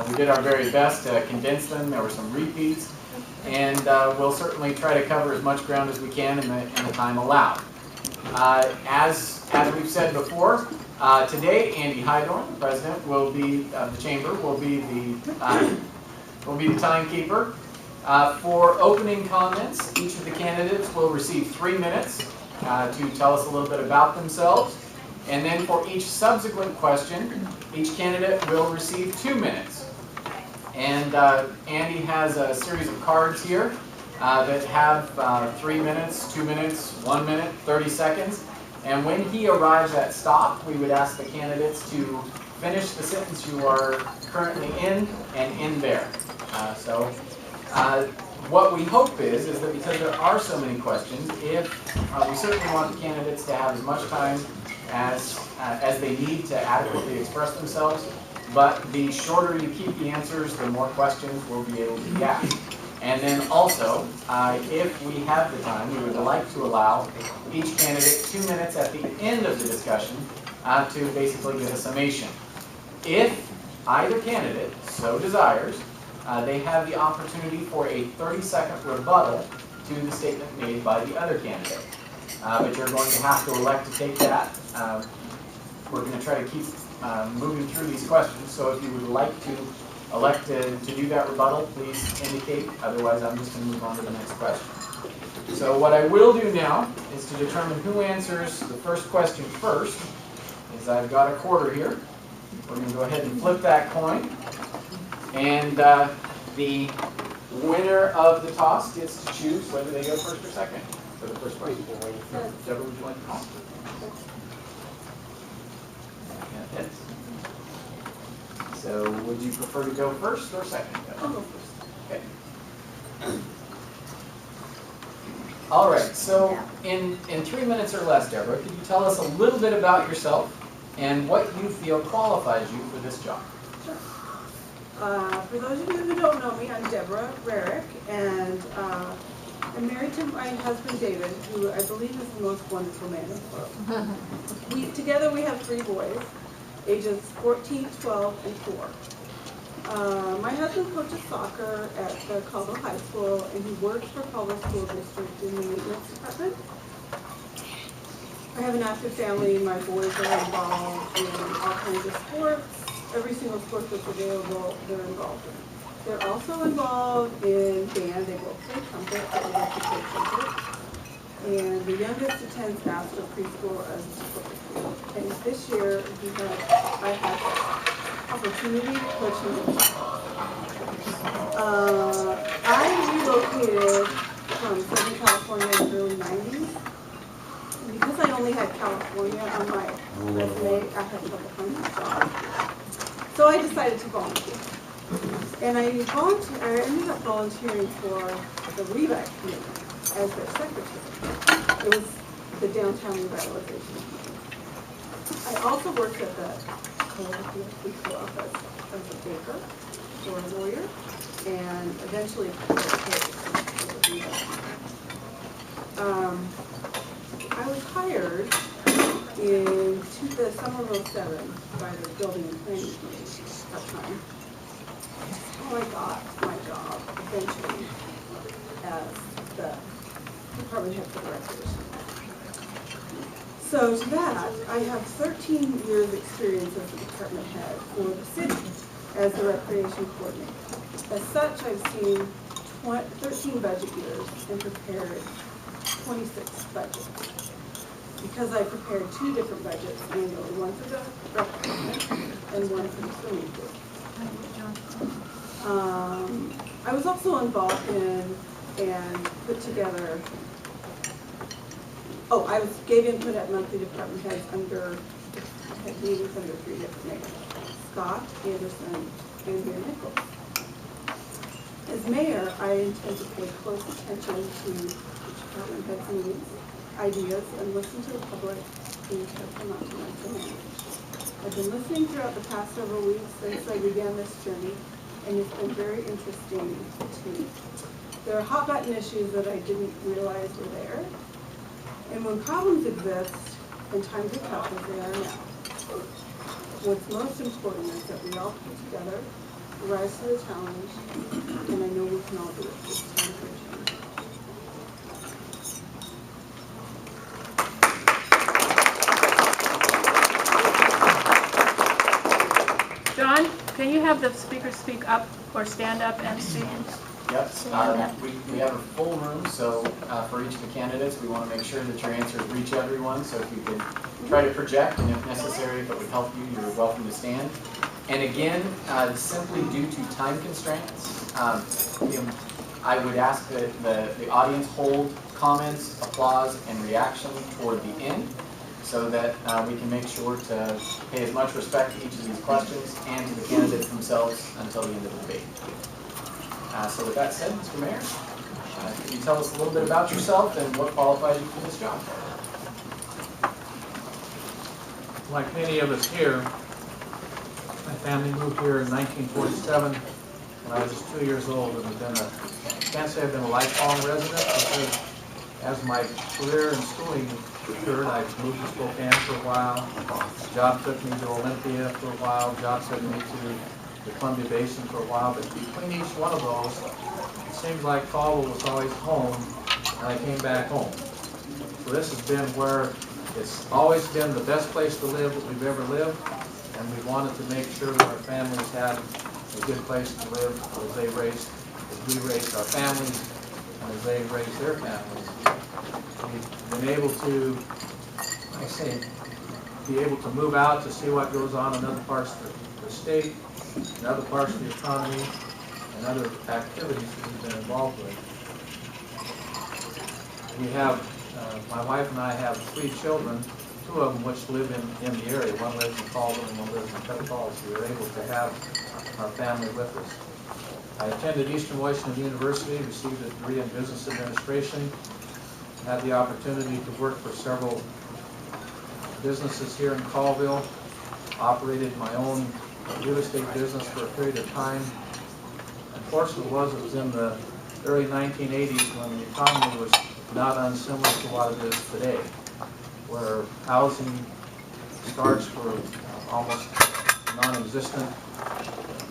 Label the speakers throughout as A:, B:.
A: We did our very best to condense them. There were some repeats, and we'll certainly try to cover as much ground as we can in the time allowed. As we've said before, today Andy Hydorn, the president, will be of the chamber, will be the timekeeper. For opening comments, each of the candidates will receive 3 minutes to tell us a little bit about themselves. And then for each subsequent question, each candidate will receive 2 minutes. And Andy has a series of cards here that have 3 minutes, 2 minutes, 1 minute, 30 seconds. And when he arrives at stop, we would ask the candidates to finish the sentence you are currently in and end there. What we hope is that because there are so many questions, we certainly want the candidates to have as much time as they need to adequately express themselves, but the shorter you keep the answers, the more questions we'll be able to get. And then also, if we have the time, we would like to allow each candidate 2 minutes at the end of the discussion to basically give a summation. If either candidate so desires, they have the opportunity for a 30-second rebuttal to the statement made by the other candidate. But you're going to have to elect to take that. We're going to try to keep moving through these questions, so if you would like to elect to do that rebuttal, please indicate. Otherwise, I'm just going to move on to the next question. So what I will do now is to determine who answers the first question first, is I've got a quarter here. We're going to go ahead and flip that coin. And the winner of the toss gets to choose whether they go first or second for the first question. Deborah, would you like to call? So would you prefer to go first or second?
B: I'll go first.
A: Okay. All right, so in 3 minutes or less, Deborah, could you tell us a little bit about yourself and what you feel qualifies you for this job?
B: Sure. For those of you who don't know me, I'm Deborah Rarrick, and I'm married to my husband David, who I believe is the most wonderful man in the world. Together we have 3 boys, ages 14, 12, and 4. My husband coaches soccer at the Colville High School, and he works for Colville School District in the maintenance department. I have an active family. My boys are involved in all kinds of sports. Every single sport that's available, they're involved in. They're also involved in band. They both play trumpet. I like to play trumpet. And the youngest attends Astor Preschool as a support. And this year, I had the opportunity to coach him. I relocated from Southern California in the early 90s. And because I only had California on my resume, I had trouble finding a job. So I decided to volunteer. And I ended up volunteering for the Rarrick committee as their secretary. It was the downtown revitalization. I also worked at the Colville office as a baker or a lawyer, and eventually I was hired in the summer of '07 by the building and planning committee at that time. How I got my job eventually as the department head for the recreation. So to that, I have 13 years experience as the department head for the city as the recreation coordinator. As such, I've seen 13 budget years and prepared 26 budgets. Because I prepared 2 different budgets annually, one for the rec department and one for the swimming pool. I was also involved in and put together, gave input at monthly department heads had meetings under 3 different mayors, Scott, Anderson, and Mayor Nichols. As mayor, I intend to pay close attention to the department heads' needs, ideas, and listen to the public, being careful not to micromanage. I've been listening throughout the past several weeks since I began this journey, and it's been very interesting to me. There are hot button issues that I didn't realize were there, and when problems exist and times are tough as they are now, what's most important is that we all put together rise to the challenge, and I know we can all do it. It's time for change.
C: John, can you have the speaker speak up or stand up and speak?
A: Yep, we have a full room, so for each of the candidates, we want to make sure that your answers reach everyone. So if you could try to project, and if necessary, if it would help you, you're welcome to stand. And again, simply due to time constraints, I would ask that the audience hold comments, applause, and reaction toward the end, so that we can make sure to pay as much respect to each of these questions and to the candidates themselves until the end of the debate. So with that said, Mr. Mayor, can you tell us a little bit about yourself and what qualifies you for this job?
D: Like many of us here, my family moved here in 1947 when I was just 2 years old, and can't say I've been a lifelong resident, because as my career and schooling occurred, I moved to Spokane for a while. Job took me to Olympia for a while. Job took me to the Columbia Basin for a while. But between each one of those, it seems like Colville was always home, and I came back home. So this has been where it's always been the best place to live that we've ever lived, and we wanted to make sure that our families had a good place to live as we raised our families, and as they raised their families. We've been able to, like I say, be able to move out to see what goes on in other parts of the state, in other parts of the economy, and other activities that we've been involved with. We have, my wife and I have 3 children, 2 of them which live in the area. One lives in Colville and one lives in Cut Falls. So we were able to have our family with us. I attended Eastern Washington University, received a degree in business administration, had the opportunity to work for several businesses here in Colville, operated my own real estate business for a period of time. Unfortunately, it was in the early 1980s when the economy was not unsimilar to what it is today, where housing starts were almost non-existent.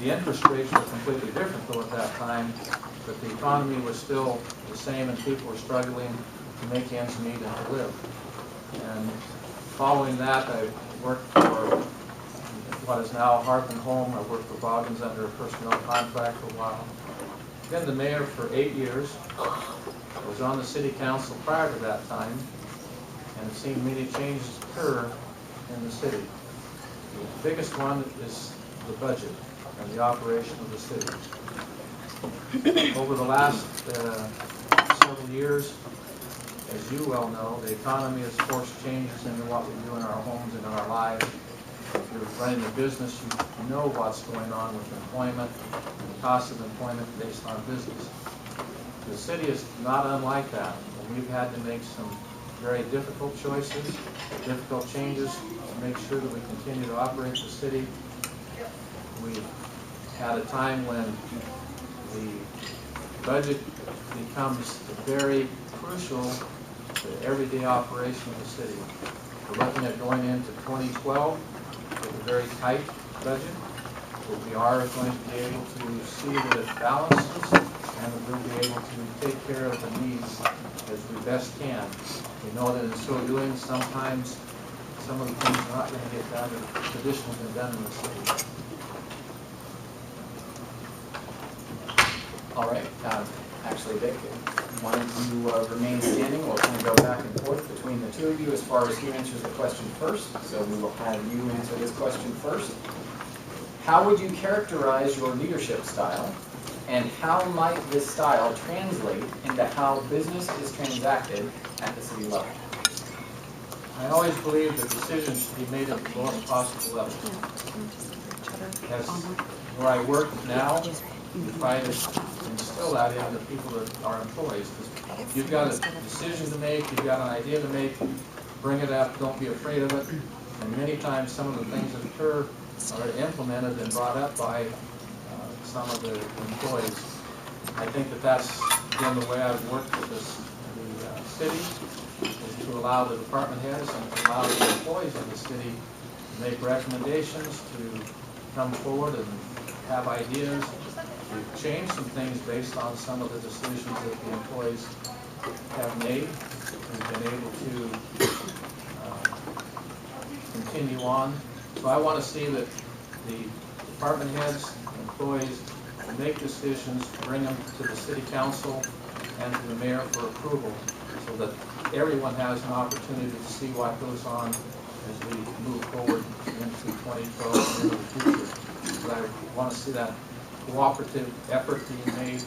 D: The interest rates were completely different though at that time, but the economy was still the same and people were struggling to make ends meet and to live. And following that, I worked for what is now Harp and Home. I worked for Boggins under a personnel contract for a while. Been the mayor for 8 years. I was on the city council prior to that time, and have seen many changes occur in the city. The biggest one is the budget and the operation of the city. Over the last several years, as you well know, the economy has forced changes into what we do in our homes and in our lives. If you're running a business, you know what's going on with employment and the cost of employment based on business. The city is not unlike that. We've had to make some very difficult choices, difficult changes to make sure that we continue to operate the city. We've had a time when the budget becomes very crucial to the everyday operation of the city. We're looking at going into 2012 with a very tight budget, but we are going to be able to see that it balances and that we'll be able to take care of the needs as we best can. We know that in so doing, sometimes some of the things are not going to get done that have traditionally been done in the city.
A: All right. Actually, Vic, why don't you remain standing? We'll kind of go back and forth between the two of you as far as who answers the question first. So we will have you answer this question first. How would you characterize your leadership style, and how might this style translate into how business is transacted at the city level?
D: I always believe that decisions should be made at the lowest possible level. As where I work now, we try to instill that into the people that are employees. Because you've got a decision to make, you've got an idea to make, bring it up, don't be afraid of it. And many times some of the things that occur are implemented and brought up by some of the employees. I think that that's been the way I've worked with the city, is to allow the department heads and to allow the employees of the city to make recommendations, to come forward and have ideas. We've changed some things based on some of the decisions that the employees have made. We've been able to continue on. So I want to see that the department heads, employees, make decisions, bring them to the city council and to the mayor for approval, so that everyone has an opportunity to see what goes on as we move forward into 2012 and into the future. But I want to see that cooperative effort being made.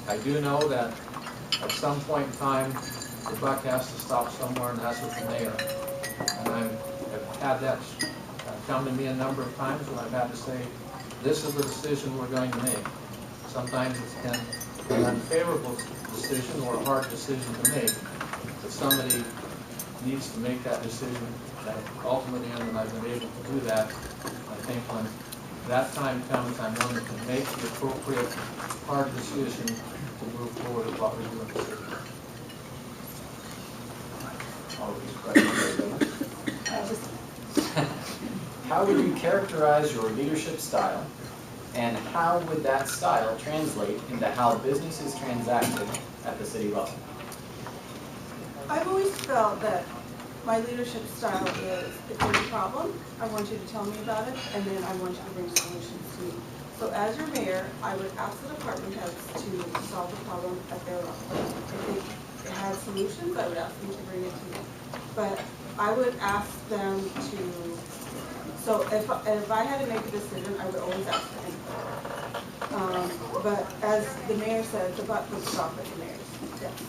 D: I do know that at some point in time, the buck has to stop somewhere, and that's with the mayor. And I've had that come to me a number of times when I've had to say, this is the decision we're going to make. Sometimes it's been an unfavorable decision or a hard decision to make, but somebody needs to make that decision. That ultimately, and I've been able to do that. I think when that time comes, I'm willing to make the appropriate hard decision to move forward with what we do in the city.
A: How would you characterize your leadership style, and how would that style translate into how business is transacted at the city level?
B: I've always felt that my leadership style is, if there's a problem, I want you to tell me about it, and then I want you to bring solutions to me. So as your mayor, I would ask the department heads to solve the problem at their level. If they had solutions, I would ask them to bring it to me. But I would ask them to, so if I had to make a decision, I would always ask for input. But as the mayor said, the buck would stop at the mayor's desk.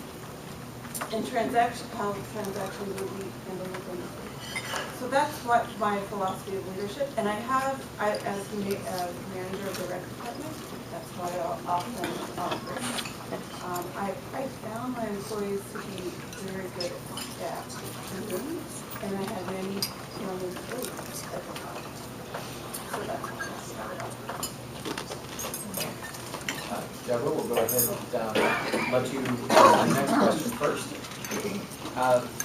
B: And how transactions would be handled within the city. So that's what my philosophy of leadership. And as manager of the rec department, that's what I often operate. I found my employees to be very good at leading, and I had many young employees at the time. So that's what I started off.
A: Deborah, we'll go ahead and let you answer the next question first.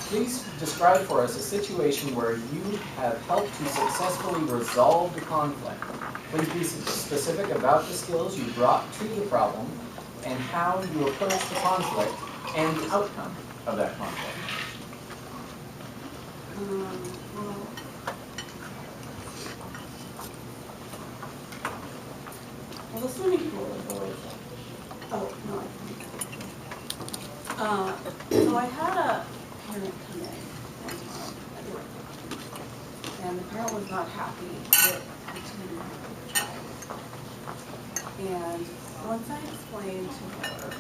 A: Please describe for us a situation where you have helped to successfully resolve the conflict. Please be specific about the skills you brought to the problem and how you approached the conflict and the outcome of that conflict.
B: Well, the swimming pool is always, oh, no, I think. So I had a parent come in one time at the rec, and the parent was not happy with the team of the child. And once I explained to her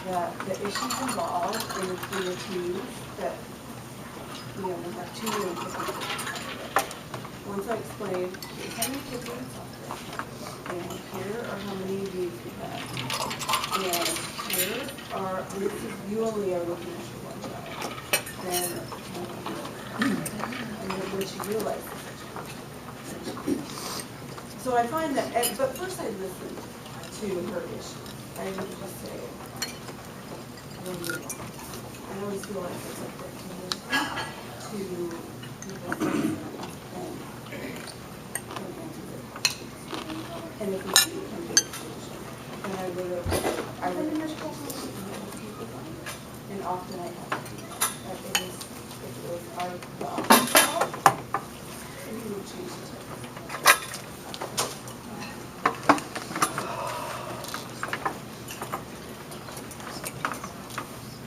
B: that the issues involved in the team, that, we have 2 million kids. Once I explained, here's how many kids are in soccer, and here are how many leagues we have, and here are, you only are looking at your one child, then, and then when she realized the situation. So I find that, but first I listened to her issues. I didn't just say, what do you want? I always feel like it's up to people and if we can do it, and I would and often I have to do that. If it was the office, we would choose to take it.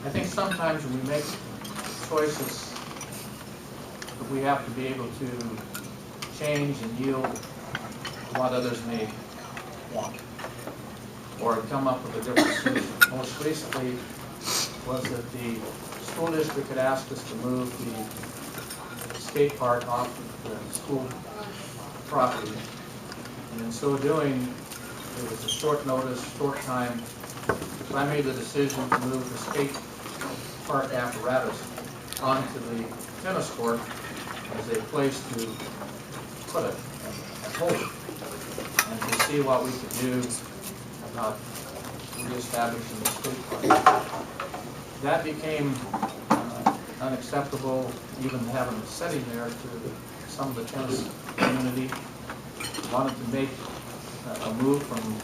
D: I think sometimes when we make choices, we have to be able to change and yield what others may want, or come up with a different solution. Most recently was that the school district had asked us to move the skate park off of the school property. And in so doing, it was a short notice, short time. So I made the decision to move the skate park apparatus onto the tennis court as a place to put it and hold it, and to see what we could do about reestablishing the skate park. That became unacceptable, even having a setting there, to some of the tennis community. Wanted to make a move from